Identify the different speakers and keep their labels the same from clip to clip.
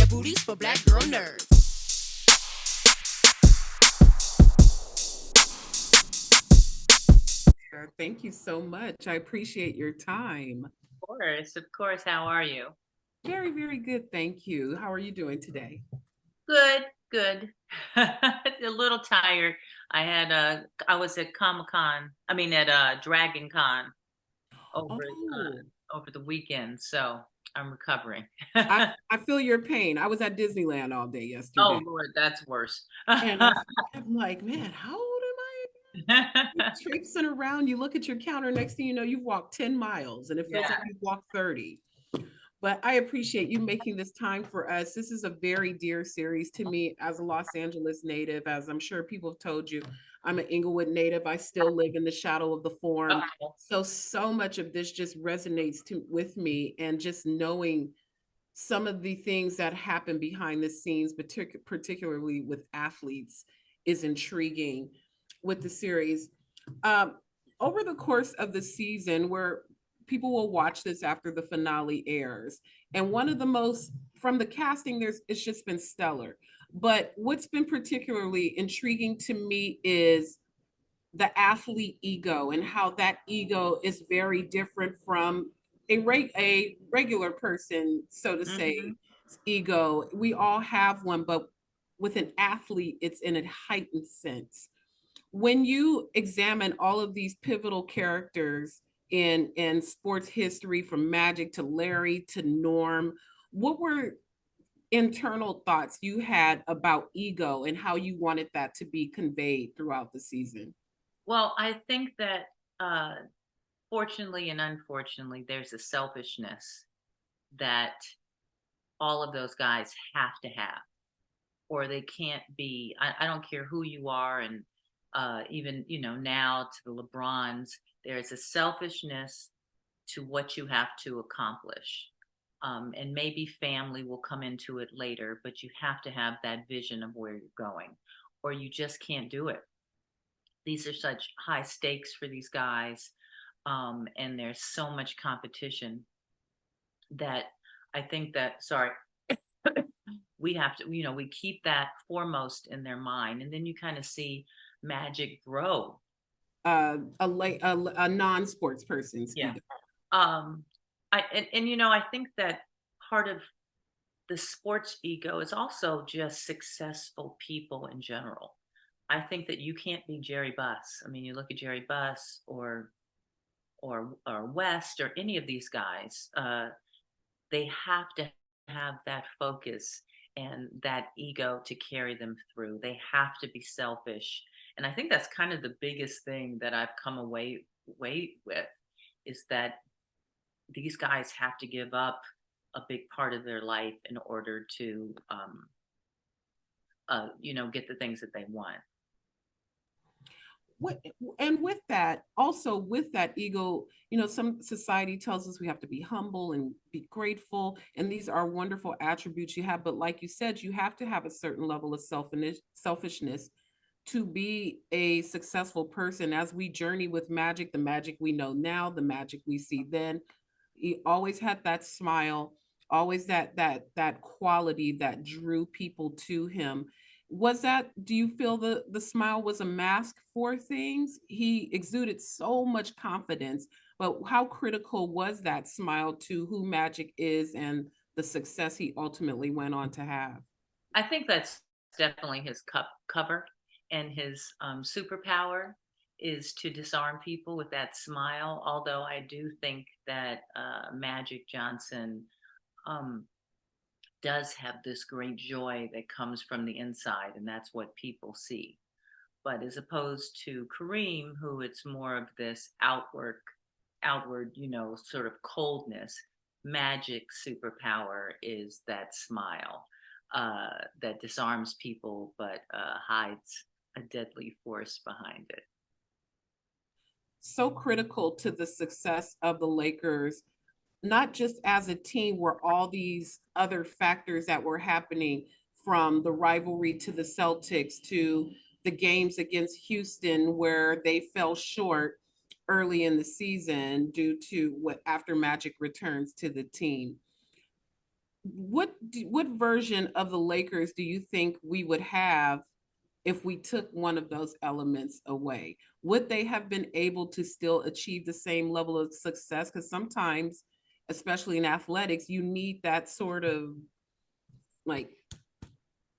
Speaker 1: booties for black girl nerds.
Speaker 2: Thank you so much. I appreciate your time.
Speaker 3: Of course, of course. How are you?
Speaker 2: Very, very good. Thank you. How are you doing today?
Speaker 3: Good, good. A little tired. I was at Comic Con. I mean, at Dragon Con over
Speaker 2: Oh,
Speaker 3: over the weekend, so I'm recovering.
Speaker 2: I feel your pain. I was at Disneyland all day
Speaker 3: Oh
Speaker 2: yesterday,
Speaker 3: Lord, that's worse.
Speaker 2: and I'm like, man, how old am I? You're traipsing around. You look at your counter. Next thing you know, you've walked 10 miles, and it feels like
Speaker 3: Yeah.
Speaker 2: you've walked 30. But I appreciate you making this time for us. This is a very dear series to me as a Los Angeles native. As I'm sure people have told you, I'm an Inglewood native. I still live in the shadow of the Forum.
Speaker 3: Uh-oh.
Speaker 2: So much of this just resonates with me, and just knowing some of the things that happen behind the scenes, particularly with athletes, is intriguing with the series. Um, Over the course of the season, where people will watch this after the finale airs, and one of the most from the casting, there's it's just been stellar. But what's been particularly intriguing to me is the athlete ego and how that ego is very different from a regular person, so to say,
Speaker 3: Hmm.
Speaker 2: ego. We all have one, but with an athlete, it's in a heightened sense. When you examine all of these pivotal characters in sports history, from Magic to Larry to Norm, what were internal thoughts you had about ego and how you wanted that to be conveyed throughout the season?
Speaker 3: Well, I think that uh, fortunately and unfortunately, there's a selfishness that all of those guys have to have, or they can't be. I don't care who you are, and even now to the LeBrons, there's a selfishness to what you have to accomplish, and maybe family will come into it later, but you have to have that vision of where you're going, or you just can't do it. These are such high stakes for these guys, and there's so much competition that I think that sorry we have to, we keep that foremost in their mind, and then you kind of see Magic grow.
Speaker 2: A non-sports person's
Speaker 3: Yeah.
Speaker 2: ego.
Speaker 3: um and I think that part of the sports ego is also just successful people in general. I think that you can't be Jerry Buss. I mean, you look at Jerry Buss or West or any of these guys, they have to have that focus and that ego to carry them through. They have to be selfish. And I think that's kind of the biggest thing that I've come away with, is that these guys have to give up a big part of their life in order to get the things that they want.
Speaker 2: What, and with that, also with that ego, some society tells us we have to be humble and be grateful, and these are wonderful attributes you have. But like you said, you have to have a certain level of selfishness to be a successful person. As we journey with Magic, the Magic we know now, the Magic we see then, he always had that smile, always that quality that drew people to him. Was that, do you feel the smile was a mask for things? He exuded so much confidence, but how critical was that smile to who Magic is and the success he ultimately went on to have?
Speaker 3: I think that's definitely his cover, and his superpower is to disarm people with that smile. Although I do think that Magic Johnson um, does have this great joy that comes from the inside, and that's what people see. But as opposed to Kareem, who it's more of this outward, sort of coldness. Magic superpower is that smile that disarms people, but hides a deadly force behind it.
Speaker 2: So critical to the success of the Lakers, not just as a team, where all these other factors that were happening, from the rivalry to the Celtics to the games against Houston where they fell short early in the season due to what after Magic returns to the team. what version of the Lakers do you think we would have if we took one of those elements away? Would they have been able to still achieve the same level of success? Because sometimes, especially in athletics, you need that sort of like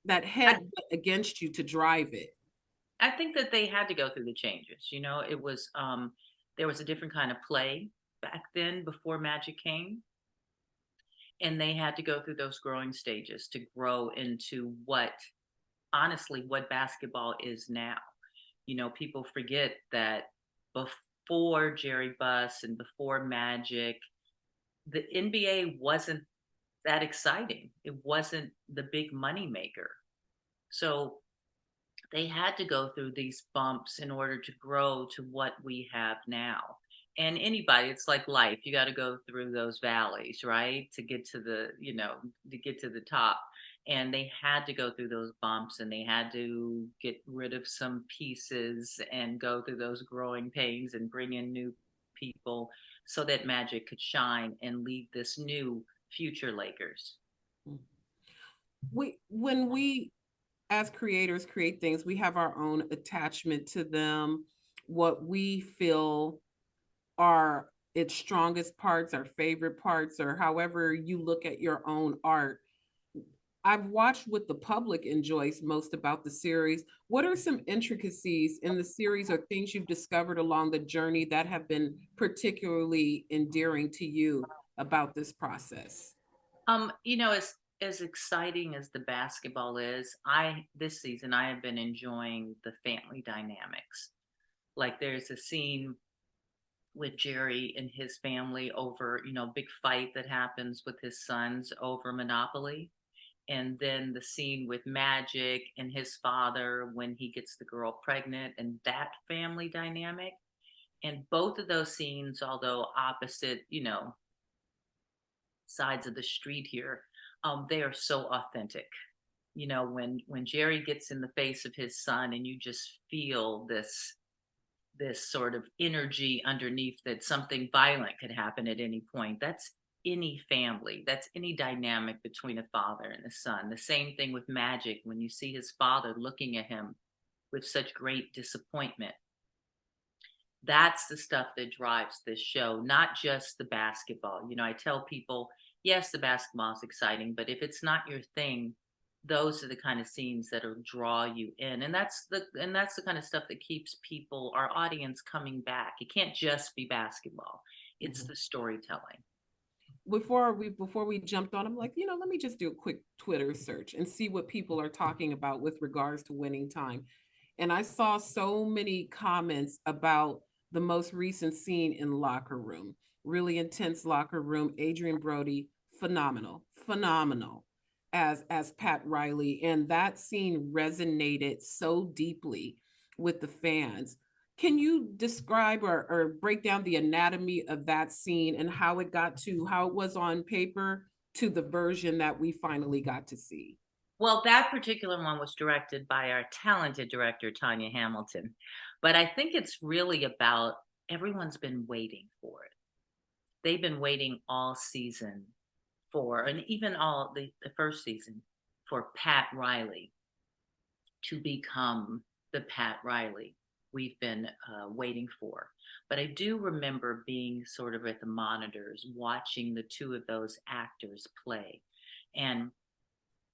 Speaker 2: that
Speaker 3: I,
Speaker 2: head against you to drive it.
Speaker 3: I think that they had to go through the changes. You know, it was there was a different kind of play back then before Magic came, and they had to go through those growing stages to grow into what honestly what basketball is now. You know, people forget that before Jerry Buss and before Magic, the NBA wasn't that exciting. It wasn't the big money maker. So they had to go through these bumps in order to grow to what we have now. And anybody, it's like life. You got to go through those valleys, right? To get to the, you know, to get to the top. And they had to go through those bumps and they had to get rid of some pieces and go through those growing pains and bring in new people so that Magic could shine and lead this new future Lakers.
Speaker 2: When we as creators create things, we have our own attachment to them, what we feel are its strongest parts, our favorite parts, or however you look at your own art. I've watched what the public enjoys most about the series. What are some intricacies in the series or things you've discovered along the journey that have been particularly endearing to you about this process?
Speaker 3: You know, as exciting as the basketball is, I this season I have been enjoying the family dynamics. Like there's a scene with Jerry and his family over, you know, big fight that happens with his sons over Monopoly. And then the scene with Magic and his father when he gets the girl pregnant and that family dynamic. And both of those scenes, although opposite, you know, sides of the street here, they are so authentic. You know, when Jerry gets in the face of his son, and you just feel this sort of energy underneath that something violent could happen at any point. That's any family. That's any dynamic between a father and a son. The same thing with Magic when you see his father looking at him with such great disappointment. That's the stuff that drives this show, not just the basketball. You know, I tell people, yes, the basketball is exciting, but if it's not your thing, those are the kind of scenes that'll draw you in. And that's the kind of stuff that keeps people, our audience, coming back. It can't just be basketball. It's
Speaker 2: Mhm.
Speaker 3: the storytelling.
Speaker 2: Before we jumped on, I'm like, let me just do a quick Twitter search and see what people are talking about with regards to winning time. And I saw so many comments about the most recent scene in locker room. Really intense locker room. Adrian Brody, phenomenal, phenomenal as Pat Riley. And that scene resonated so deeply with the fans. Can you describe or break down the anatomy of that scene and how it was on paper to the version that we finally got to see?
Speaker 3: Well, that particular one was directed by our talented director, Tanya Hamilton. But I think it's really about everyone's been waiting for it. They've been waiting all season for, and even all the first season, for Pat Riley to become the Pat Riley we've been waiting for. But I do remember being sort of at the monitors watching the two of those actors play. And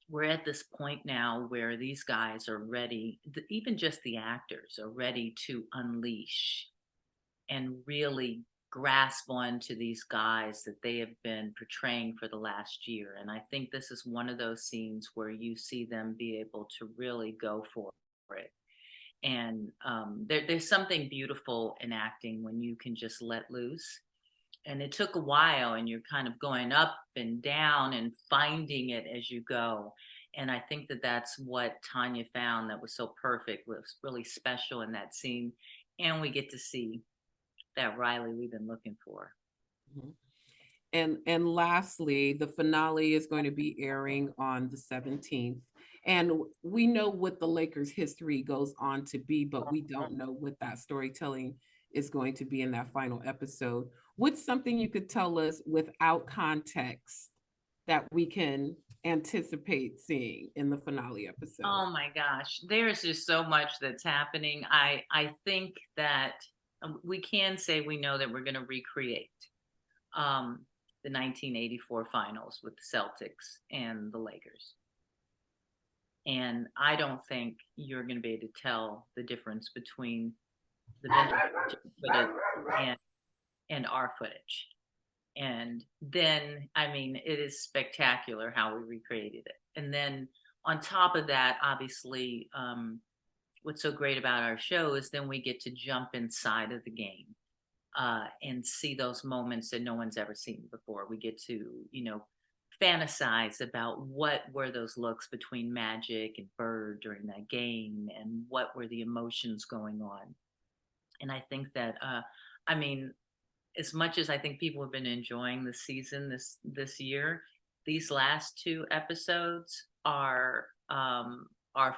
Speaker 3: we're at this point now where these guys are ready, even just the actors are ready to unleash and really grasp onto these guys that they have been portraying for the last year. And I think this is one of those scenes where you see them be able to really go for it. And there's something beautiful in acting when you can just let loose. And it took a while, and you're kind of going up and down and finding it as you go. And I think that that's what Tanya found that was so perfect, was really special in that scene. And we get to see that Riley we've been looking for.
Speaker 2: Mhm. And lastly, the finale is going to be airing on the 17th. And we know what the Lakers history goes on to be, but we don't know what that storytelling is going to be in that final episode. What's something you could tell us without context that we can anticipate seeing in the finale episode?
Speaker 3: Oh my gosh, there's just so much that's happening. I think that we can say we know that we're going to recreate the 1984 finals with the Celtics and the Lakers. And I don't think you're going to be able to tell the difference between the vintage footage and our footage. And then, I mean, it is spectacular how we recreated it. And then on top of that, obviously, what's so great about our show is then we get to jump inside of the game and see those moments that no one's ever seen before. We get to, fantasize about what were those looks between Magic and Bird during that game, and what were the emotions going on. And I think that, I mean, as much as I think people have been enjoying the season this year, these last 2 episodes are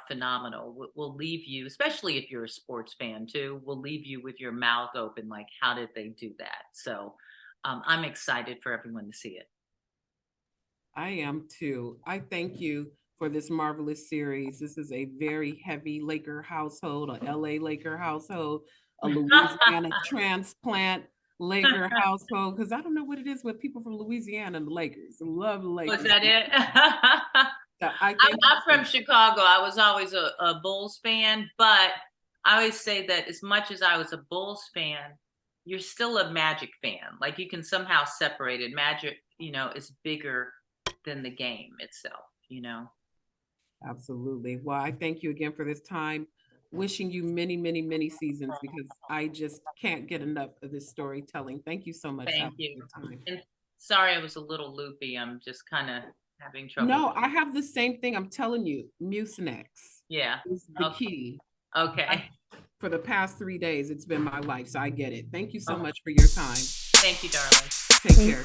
Speaker 3: phenomenal. Will leave you, especially if you're a sports fan too, will leave you with your mouth open, like, how did they do that? So I'm excited for everyone to see it.
Speaker 2: I am too. I thank you for this marvelous series. This is a very heavy Laker household, a LA Laker household, a Louisiana transplant Laker household, because I don't know what it is with people from Louisiana and the Lakers. I love the Lakers.
Speaker 3: Was that it?
Speaker 2: So
Speaker 3: I'm not from Chicago. I was always a Bulls fan, but I always say that as much as I was a Bulls fan, you're still a Magic fan. Like, you can somehow separate it. Magic, is bigger than the game itself,
Speaker 2: Absolutely. Well, I thank you again for this time. Wishing you many, many, many seasons, because I just can't get enough of this storytelling. Thank you so much.
Speaker 3: Thank you. And sorry, I was a little loopy. I'm just kind of having trouble.
Speaker 2: No, I have the same thing. I'm telling you, Mucinex.
Speaker 3: Yeah.
Speaker 2: Is the key.
Speaker 3: Okay.
Speaker 2: For the past 3 days, it's been my life, so I get it. Thank you so much for your time.
Speaker 3: Thank you, darling.
Speaker 2: Take care.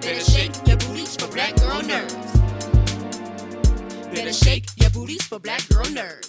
Speaker 1: Better shake your booties for black girl nerves. Better shake your booties for black girl nerves.